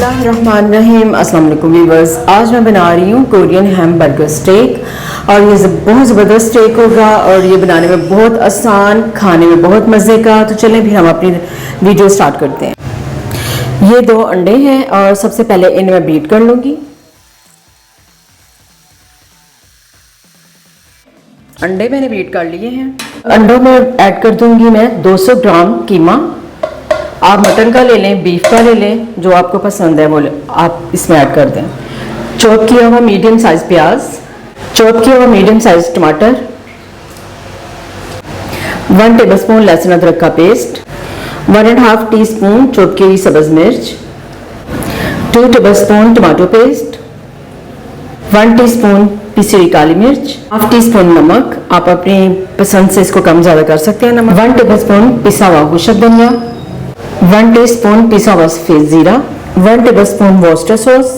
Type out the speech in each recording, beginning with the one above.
बिस्मिल्लाहिर्रहमानिर्रहीम। अस्सलाम वालेकुम व्यूअर्स। आज मैं बना रही हूँ कोरियन हैमबर्गर स्टेक और ये बहुत ज़बरदस्त स्टेक होगा और ये बनाने में बहुत आसान, खाने में बहुत मज़े का। तो चलें फिर हम अपनी वीडियो स्टार्ट करते हैं। ये 2 अंडे हैं और सबसे पहले इन्हें मैं बीट कर लूँगी। अंडे मैंने बीट कर लिए हैं। अंडों में ऐड कर दूँगी मैं 200 ग्राम कीमा। आप मटन का ले लें, बीफ का ले लें, जो आपको पसंद है वो आप इसमें ऐड कर दें। चॉप किया हुआ मीडियम साइज प्याज, चॉप किया हुआ मीडियम साइज टमाटर, 1 टेबलस्पून लहसुन अदरक का पेस्ट, 1.5 टीस्पून चॉप की हुई सब्ज मिर्च, 2 टेबलस्पून टमाटो पेस्ट, 1 टीस्पून पिसी हुई काली मिर्च, हाफ टी स्पून नमक। आप अपनी पसंद से इसको कम ज़्यादा कर सकते हैं नमक। 1 टेबलस्पून पिसा हुआ कुशक धनिया, 1 टीस्पून पिसा हुआ सफेद जीरा, 1 tablespoon Worcester sauce,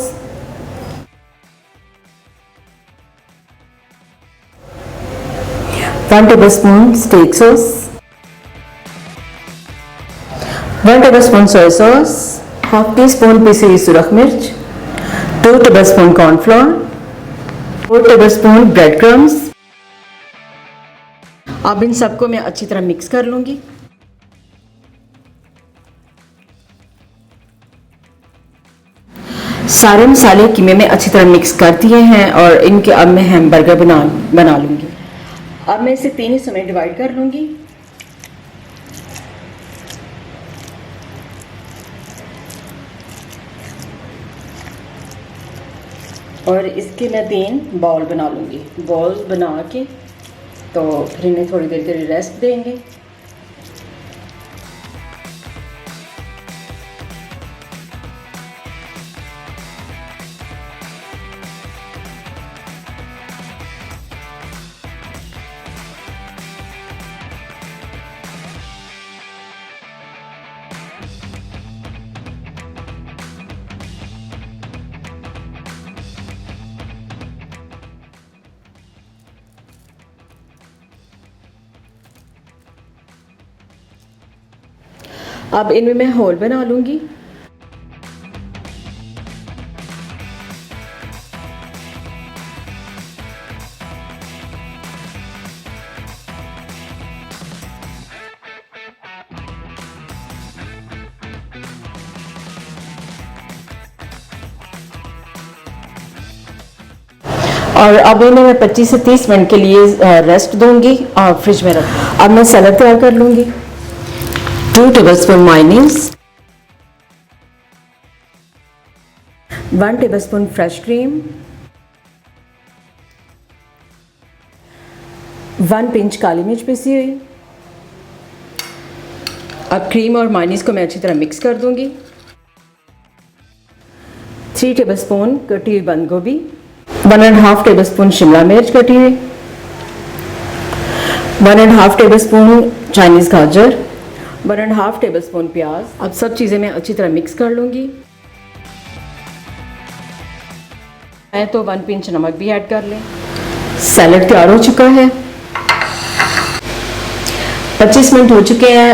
1 tablespoon steak sauce, 1 tablespoon soya sauce, half teaspoon पिसी हुई सुरख मिर्च, 2 tablespoon cornflour, 4 tablespoon bread crumbs. अब इन सबको मैं अच्छी तरह मिक्स कर लूंगी। सारे मसाले कीमे में अच्छी तरह मिक्स कर दिए हैं और इनके अब मैं हैमबर्गर बना लूँगी। अब मैं इसे 3 हिस्सों में डिवाइड कर लूँगी। और इसके मैं 3 बाउल बना लूँगी। बाउल बना के तो फिर इन्हें थोड़ी देर के लिए रेस्ट देंगे। अब इनमें मैं होल बना लूँगी। और अब इन्हें मैं 25 से 30 मिनट के लिए रेस्ट दूंगी और फ्रिज में रख। अब मैं सलाद तैयार कर लूँगी। 2 tablespoon mayonnaise, 1 tablespoon fresh cream, 1 pinch काली मिर्च पिसी हुई। अब क्रीम और मायोनीज को मैं अच्छी तरह मिक्स कर दूंगी। 3 टेबलस्पून कटी हुई बंद गोभी, 1.5 टेबलस्पून शिमला मिर्च कटी हुई, 1.5 टेबलस्पून चाइनीज़ गाजर, 1.5 टेबलस्पून प्याज। अब सब चीज़ें मैं अच्छी तरह मिक्स कर लूँगी। मैं तो 1 पिंच नमक भी ऐड कर लें। सैलड तैयार हो चुका है। 25 मिनट हो चुके हैं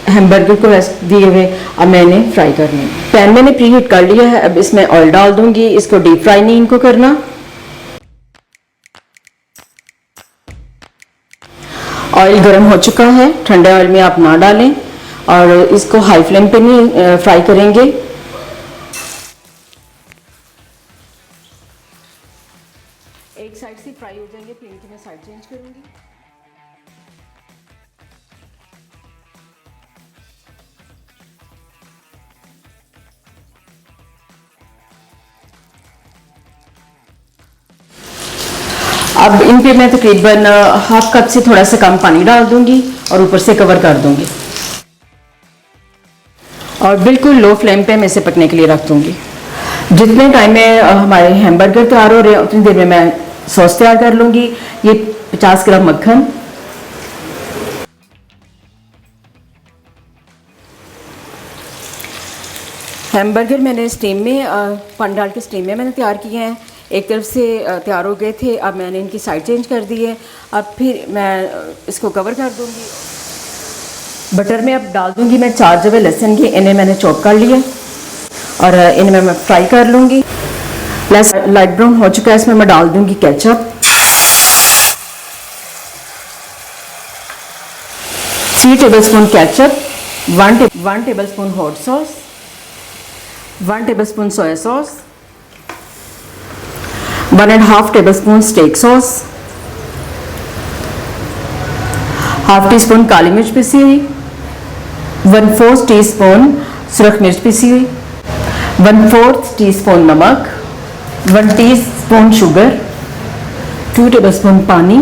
हैमबर्गर को रेस्ट दिए हुए। अब मैंने फ्राई करनी है। पैन मैंने प्री हीट कर लिया है। अब इसमें ऑयल डाल दूंगी। इसको डीप फ्राई नहीं इनको करना। ऑयल गर्म हो चुका है। ठंडे ऑयल में आप ना डालें और इसको हाई फ्लेम पे नहीं फ्राई करेंगे। एक साइड से फ्राई हो जाएंगे फिर इनकी मैं साइड चेंज करूंगी। अब इन पे मैं तकरीबन हाफ कप से थोड़ा सा कम पानी डाल दूंगी और ऊपर से कवर कर दूंगी और बिल्कुल लो फ्लेम पे मैं इसे पकने के लिए रख दूंगी। जितने टाइम में हमारे हैमबर्गर तैयार हो रहे हैं उतनी देर में मैं सॉस तैयार कर लूंगी। ये 50 ग्राम मक्खन, हैमबर्गर मैंने स्टीम में पानी डाल के स्टीम में मैंने तैयार किए हैं। एक तरफ से तैयार हो गए थे। अब मैंने इनकी साइड चेंज कर दी है। अब फिर मैं इसको कवर कर दूंगी। बटर में अब डाल दूंगी मैं 4 जवे लहसुन की। इन्हें मैंने चॉप कर लिया और इनमें मैं फ्राई कर लूँगी। प्लस लाइट ब्राउन हो चुका है, इसमें मैं डाल दूँगी ketchup, 3 tablespoon ketchup, 1 tablespoon hot sauce, 1 tablespoon soya sauce, 1.5 tablespoon steak sauce, half teaspoon काली मिर्च पिसी हुई, 1/4 टीस्पून सुरख मिर्च पिसी हुई, 1/4 टीस्पून नमक, 1 टीस्पून शुगर, 2 टेबलस्पून पानी।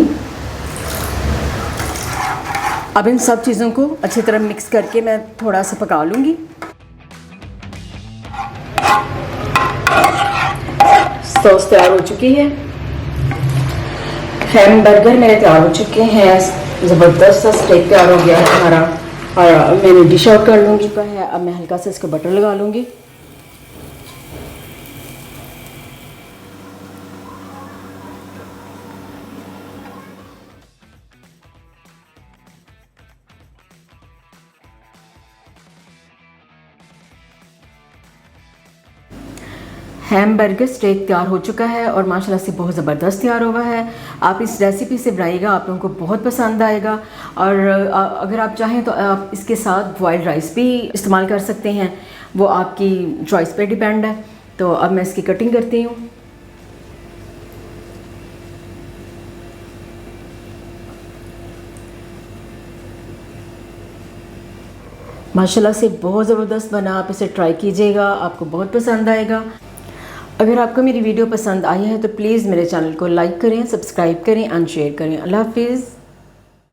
अब इन सब चीज़ों को अच्छी तरह मिक्स करके मैं थोड़ा सा पका लूँगी। सॉस तैयार हो चुकी है, हैम बर्गर मेरे तैयार हो चुके हैं, ज़बरदस्त सा स्टेक तैयार हो गया है हमारा। और मैंने डिश आउट कर लूँगी का है। अब मैं हल्का सा इसको बटर लगा लूँगी। हैम बर्गर स्टेक तैयार हो चुका है और माशाल्लाह से बहुत ज़बरदस्त तैयार हुआ है। आप इस रेसिपी से बनाइएगा, आप लोगों को बहुत पसंद आएगा। और अगर आप चाहें तो आप इसके साथ बॉइल्ड राइस भी इस्तेमाल कर सकते हैं, वो आपकी चॉइस पे डिपेंड है। तो अब मैं इसकी कटिंग करती हूँ। माशाल्लाह से बहुत ज़बरदस्त बना, आप इसे ट्राई कीजिएगा, आपको बहुत पसंद आएगा। अगर आपको मेरी वीडियो पसंद आई है तो प्लीज़ मेरे चैनल को लाइक करें, सब्सक्राइब करें एंड शेयर करें। अल्लाह हाफिज़।